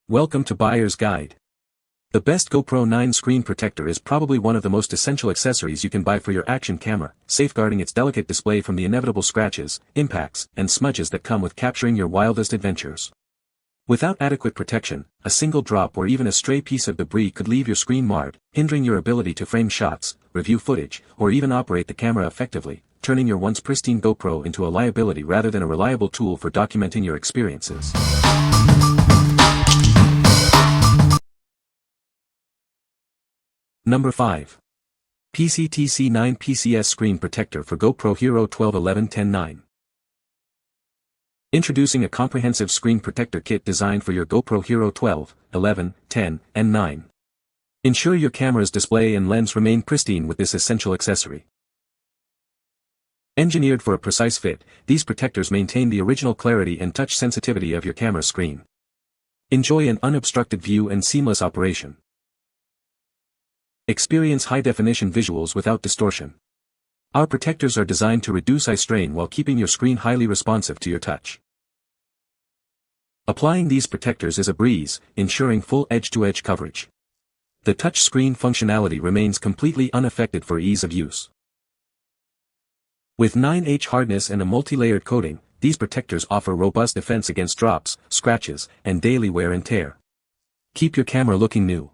Welcome to Buyer's Guide. The best GoPro 9 screen protector is probably one of the most essential accessories you can buy for your action camera, safeguarding its delicate display from the inevitable scratches, impacts, and smudges that come with capturing your wildest adventures. Without adequate protection, a single drop or even a stray piece of debris could leave your screen marred, hindering your ability to frame shots, review footage, or even operate the camera effectively, turning your once pristine GoPro into a liability rather than a reliable tool for documenting your experiences. Number 5. PCTC 9 PCS Screen Protector for GoPro Hero 12 11 10 9. Introducing a comprehensive screen protector kit designed for your GoPro Hero 12, 11, 10, and 9. Ensure your camera's display and lens remain pristine with this essential accessory. Engineered for a precise fit, these protectors maintain the original clarity and touch sensitivity of your camera screen. Enjoy an unobstructed view and seamless operation. Experience high-definition visuals without distortion. Our protectors are designed to reduce eye strain while keeping your screen highly responsive to your touch. Applying these protectors is a breeze, ensuring full edge-to-edge coverage. The touch screen functionality remains completely unaffected for ease of use. With 9H hardness and a multi-layered coating, these protectors offer robust defense against drops, scratches, and daily wear and tear. Keep your camera looking new.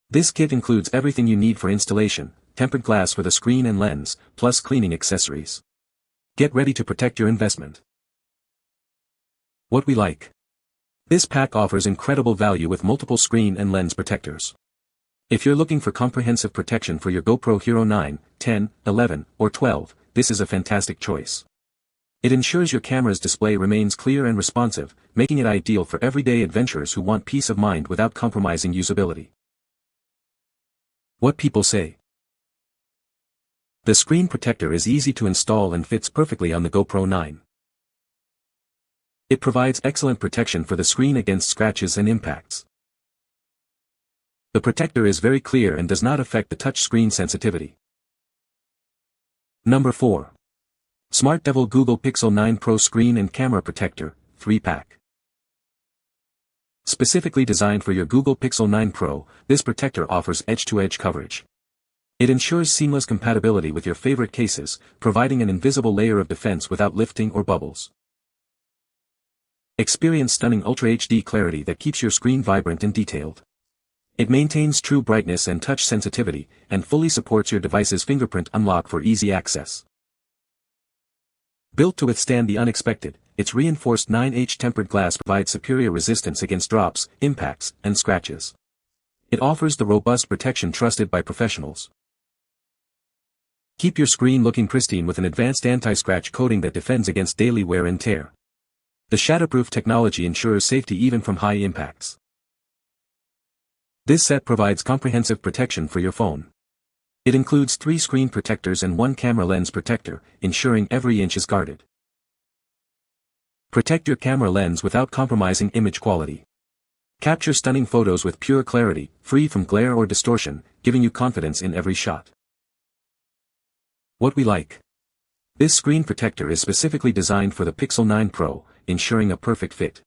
This kit includes everything you need for installation: tempered glass for the screen and lens, plus cleaning accessories. Get ready to protect your investment. What we like. This pack offers incredible value with multiple screen and lens protectors. If you're looking for comprehensive protection for your GoPro Hero 9, 10, 11, or 12, this is a fantastic choice. It ensures your camera's display remains clear and responsive, making it ideal for everyday adventurers who want peace of mind without compromising usability. What people say. The screen protector is easy to install and fits perfectly on the GoPro 9. It provides excellent protection for the screen against scratches and impacts. The protector is very clear and does not affect the touch screen sensitivity. Number 4. SMARTDEVIL Google Pixel 9 Pro Screen and Camera Protector, 3-pack. Specifically designed for your Google Pixel 9 Pro, this protector offers edge-to-edge coverage. It ensures seamless compatibility with your favorite cases, providing an invisible layer of defense without lifting or bubbles. Experience stunning Ultra HD clarity that keeps your screen vibrant and detailed. It maintains true brightness and touch sensitivity, and fully supports your device's fingerprint unlock for easy access. Built to withstand the unexpected, its reinforced 9H tempered glass provides superior resistance against drops, impacts, and scratches. It offers the robust protection trusted by professionals. Keep your screen looking pristine with an advanced anti-scratch coating that defends against daily wear and tear. The shatterproof technology ensures safety even from high impacts. This set provides comprehensive protection for your phone. It includes 3 screen protectors and 1 camera lens protector, ensuring every inch is guarded. Protect your camera lens without compromising image quality. Capture stunning photos with pure clarity, free from glare or distortion, giving you confidence in every shot. What we like. This screen protector is specifically designed for the Pixel 9 Pro, ensuring a perfect fit.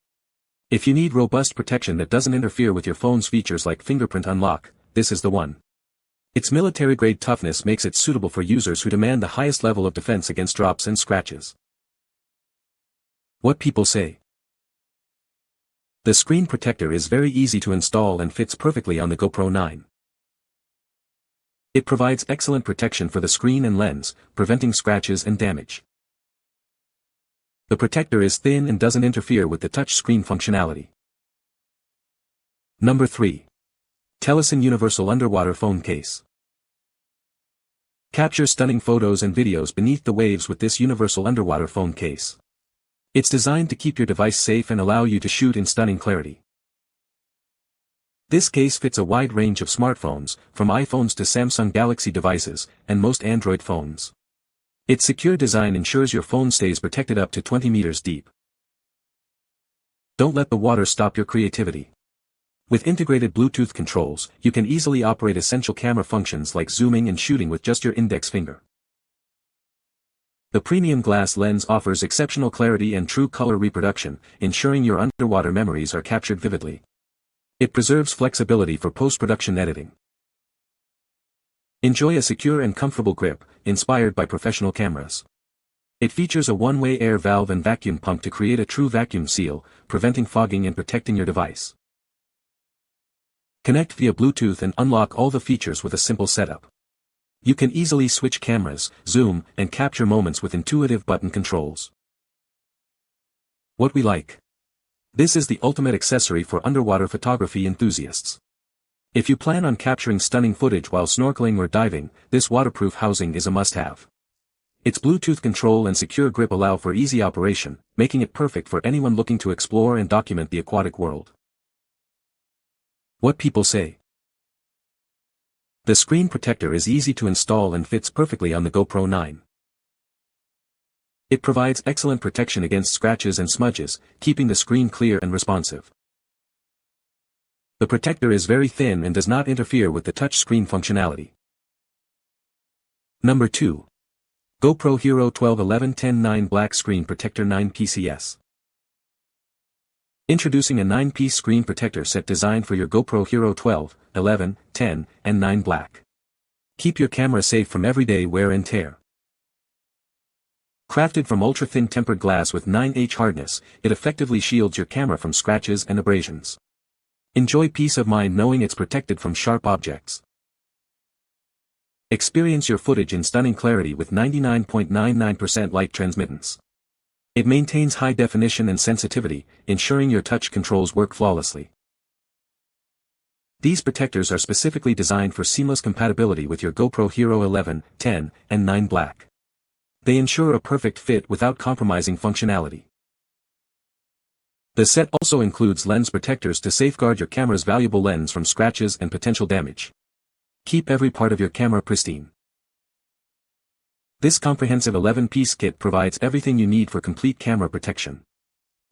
If you need robust protection that doesn't interfere with your phone's features like fingerprint unlock, this is the one. Its military-grade toughness makes it suitable for users who demand the highest level of defense against drops and scratches. What people say. The screen protector is very easy to install and fits perfectly on the GoPro 9. It provides excellent protection for the screen and lens, preventing scratches and damage. The protector is thin and doesn't interfere with the touch screen functionality. Number 3. TELESIN Universal Underwater Phone Case. Capture stunning photos and videos beneath the waves with this universal underwater phone case. It's designed to keep your device safe and allow you to shoot in stunning clarity. This case fits a wide range of smartphones, from iPhones to Samsung Galaxy devices, and most Android phones. Its secure design ensures your phone stays protected up to 20 meters deep. Don't let the water stop your creativity. With integrated Bluetooth controls, you can easily operate essential camera functions like zooming and shooting with just your index finger. The premium glass lens offers exceptional clarity and true color reproduction, ensuring your underwater memories are captured vividly. It preserves flexibility for post-production editing. Enjoy a secure and comfortable grip, inspired by professional cameras. It features a one-way air valve and vacuum pump to create a true vacuum seal, preventing fogging and protecting your device. Connect via Bluetooth and unlock all the features with a simple setup. You can easily switch cameras, zoom, and capture moments with intuitive button controls. What we like. This is the ultimate accessory for underwater photography enthusiasts. If you plan on capturing stunning footage while snorkeling or diving, this waterproof housing is a must-have. Its Bluetooth control and secure grip allow for easy operation, making it perfect for anyone looking to explore and document the aquatic world. What people say. The screen protector is easy to install and fits perfectly on the GoPro 9. It provides excellent protection against scratches and smudges, keeping the screen clear and responsive. The protector is very thin and does not interfere with the touch screen functionality. Number 2. GoPro Hero 12 1110 9 Black Screen Protector 9 PCS. Introducing a 9-piece screen protector set designed for your GoPro Hero 12, 11, 10, and 9 Black. Keep your camera safe from everyday wear and tear. Crafted from ultra-thin tempered glass with 9H hardness, it effectively shields your camera from scratches and abrasions. Enjoy peace of mind knowing it's protected from sharp objects. Experience your footage in stunning clarity with 99.99% light transmittance. It maintains high definition and sensitivity, ensuring your touch controls work flawlessly. These protectors are specifically designed for seamless compatibility with your GoPro Hero 11, 10, and 9 Black. They ensure a perfect fit without compromising functionality. The set also includes lens protectors to safeguard your camera's valuable lens from scratches and potential damage. Keep every part of your camera pristine. This comprehensive 11-piece kit provides everything you need for complete camera protection.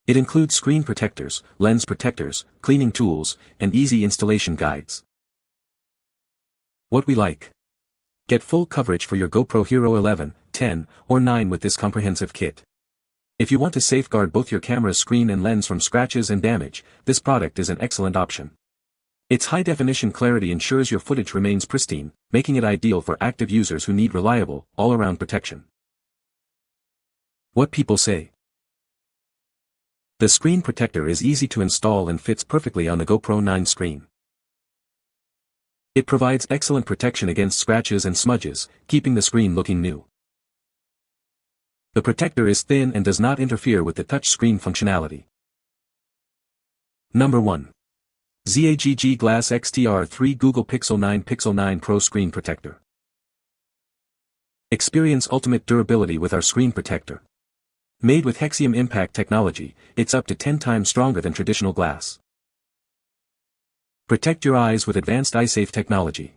It includes screen protectors, lens protectors, cleaning tools, and easy installation guides. What we like. Get full coverage for your GoPro Hero 11, 10, or 9 with this comprehensive kit. If you want to safeguard both your camera's screen and lens from scratches and damage, this product is an excellent option. Its high-definition clarity ensures your footage remains pristine, making it ideal for active users who need reliable, all-around protection. What people say. The screen protector is easy to install and fits perfectly on the GoPro 9 screen. It provides excellent protection against scratches and smudges, keeping the screen looking new. The protector is thin and does not interfere with the touch screen functionality. Number 1. ZAGG Glass XTR3 Google Pixel 9 Pro Screen Protector. Experience ultimate durability with our screen protector. Made with Hexium impact technology, it's up to 10 times stronger than traditional glass. Protect your eyes with advanced eye-safe technology.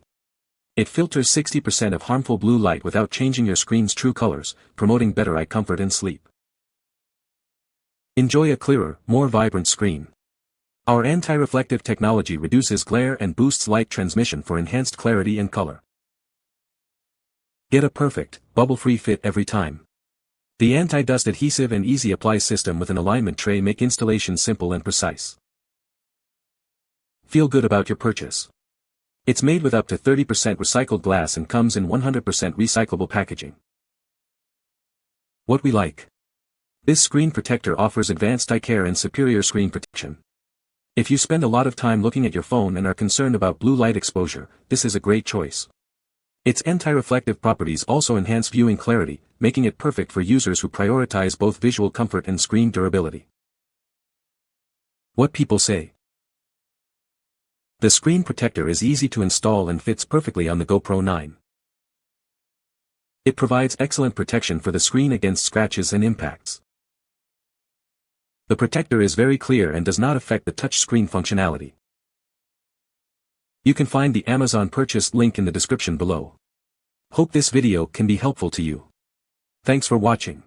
It filters 60% of harmful blue light without changing your screen's true colors, promoting better eye comfort and sleep. Enjoy a clearer, more vibrant screen. Our anti-reflective technology reduces glare and boosts light transmission for enhanced clarity and color. Get a perfect, bubble-free fit every time. The anti-dust adhesive and easy apply system with an alignment tray make installation simple and precise. Feel good about your purchase. It's made with up to 30% recycled glass and comes in 100% recyclable packaging. What we like. This screen protector offers advanced eye care and superior screen protection. If you spend a lot of time looking at your phone and are concerned about blue light exposure, this is a great choice. Its anti-reflective properties also enhance viewing clarity, making it perfect for users who prioritize both visual comfort and screen durability. What people say. The screen protector is easy to install and fits perfectly on the GoPro 9. It provides excellent protection for the screen against scratches and impacts. The protector is very clear and does not affect the touch screen functionality. You can find the Amazon purchase link in the description below. Hope this video can be helpful to you. Thanks for watching.